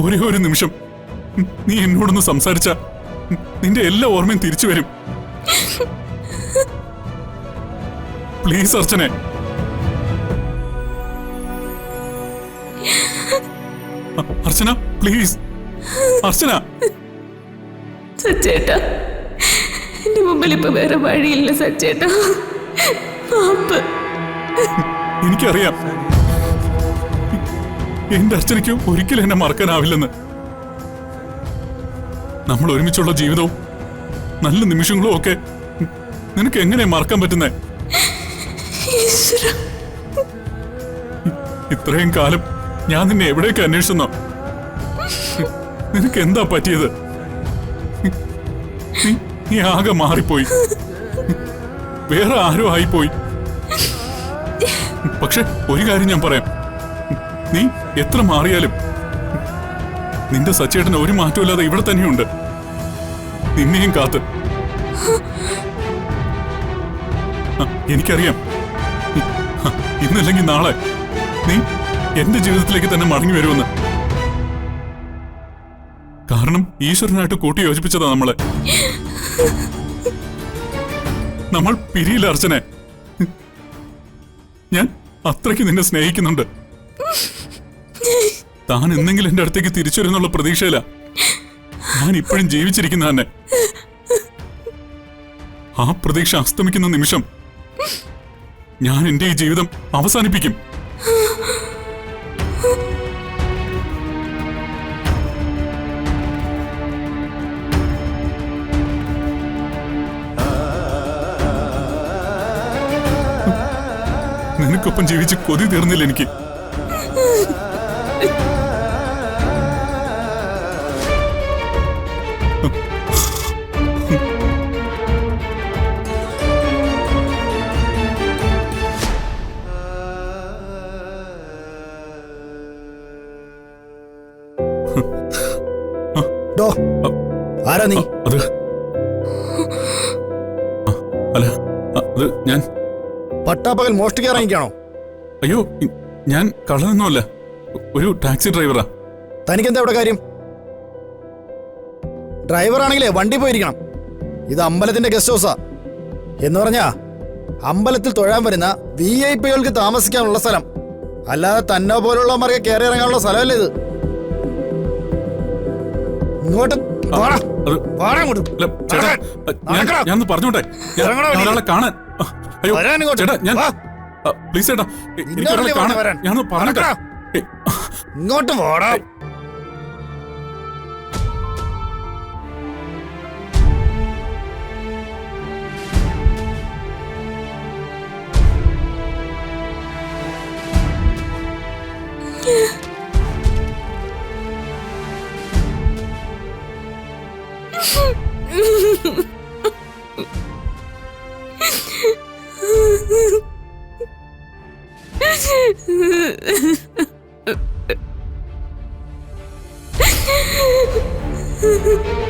ഒരേ ഒരു നിമിഷം നീ എന്നോടൊന്ന് സംസാരിച്ച നിന്റെ എല്ലാ ഓർമ്മയും തിരിച്ചു വരും. പ്ലീസ് അർച്ചനെ. Archana please. അർച്ചന. സച്ചേട്ടാ, എന്റെ മുമ്പിൽ ഇപ്പൊ വേറെ വഴിയില്ല സച്ചേട്ടാ. എനിക്കറിയാം എന്റെ അർച്ചനയ്ക്ക് ഒരിക്കലും എന്നെ മറക്കാനാവില്ലെന്ന്. നമ്മൾ ഒരുമിച്ചുള്ള ജീവിതവും നല്ല നിമിഷങ്ങളും ഒക്കെ നിനക്ക് എങ്ങനെ മറക്കാൻ പറ്റുന്നേ? ഇത്രയും കാലം ഞാൻ നിന്നെ എവിടേക്ക് അന്വേഷിച്ചെന്നോ? നിനക്ക് എന്താ പറ്റിയത്? നീ ആകെ മാറിപ്പോയി, വേറെ ആരോ ആയിപ്പോയി. പക്ഷെ ഒരു കാര്യം ഞാൻ പറയാം, നീ എത്ര മാറിയാലും നിന്റെ സച്ചേട്ടന് ഒരു മാറ്റമില്ലാതെ ഇവിടെ തന്നെയുണ്ട്, നിന്നെയും കാത്ത്. എനിക്കറിയാം ഇന്നല്ലെങ്കിൽ നാളെ നീ എന്റെ ജീവിതത്തിലേക്ക് തന്നെ മടങ്ങി വരുമെന്ന്. കാരണം ഈശ്വരനായിട്ട് കൂട്ടി യോജിപ്പിച്ചതാ നമ്മളെ. നമ്മൾ പിരിയില്ല അർച്ചനെ. ഞാൻ അത്രയ്ക്ക് നിന്നെ സ്നേഹിക്കുന്നുണ്ട്. താൻ എന്തെങ്കിലും എന്റെ അടുത്തേക്ക് തിരിച്ചു വരുന്നുള്ള പ്രതീക്ഷയില്ല ഞാൻ ഇപ്പോഴും ജീവിച്ചിരിക്കുന്ന തന്നെ. ആ പ്രതീക്ഷ അസ്തമിക്കുന്ന നിമിഷം ഞാൻ എന്റെ ഈ ജീവിതം അവസാനിപ്പിക്കും. നിനക്കൊപ്പം ജീവിച്ച് കൊതി തീർന്നില്ല എനിക്ക്. ആരാ നീ? അത് അല്ല, അത് ഞാൻ പട്ടാപ്പകൽ മോഷ്ടിക്കാറായിക്കാണോ? അയ്യോ, ഞാൻ കള്ളനൊന്നുമല്ല, ഒരു ടാക്സി ഡ്രൈവറാ. തനിക്കെന്താ ഇവിടെ കാര്യം? ഡ്രൈവർ ആണെങ്കിലേ വണ്ടി പോയിരിക്കണം. ഇത് അമ്പലത്തിന്റെ ഗസ്റ്റ് ഹൗസാ. എന്ന് പറഞ്ഞാ അമ്പലത്തിൽ തൊഴാൻ വരുന്ന VIP കൾക്ക് താമസിക്കാനുള്ള സ്ഥലം, അല്ലാതെ തന്നെ പോലുള്ളവർക്ക് കയറി ഇറങ്ങാനുള്ള സ്ഥലമല്ലേ ഇത്. ഇങ്ങോട്ട് ഞാൻ പറഞ്ഞോട്ടെ, ഒരാളെ കാണാൻ. അയ്യോ ചേട്ടാ, ഞാൻ പ്ലീസ് ചേട്ടാ, എനിക്കൊരാളെ കാണാൻ. ഞാൻ പറഞ്ഞോട്ടെ. ഇങ്ങോട്ട് പോടാ. Ha ha ha.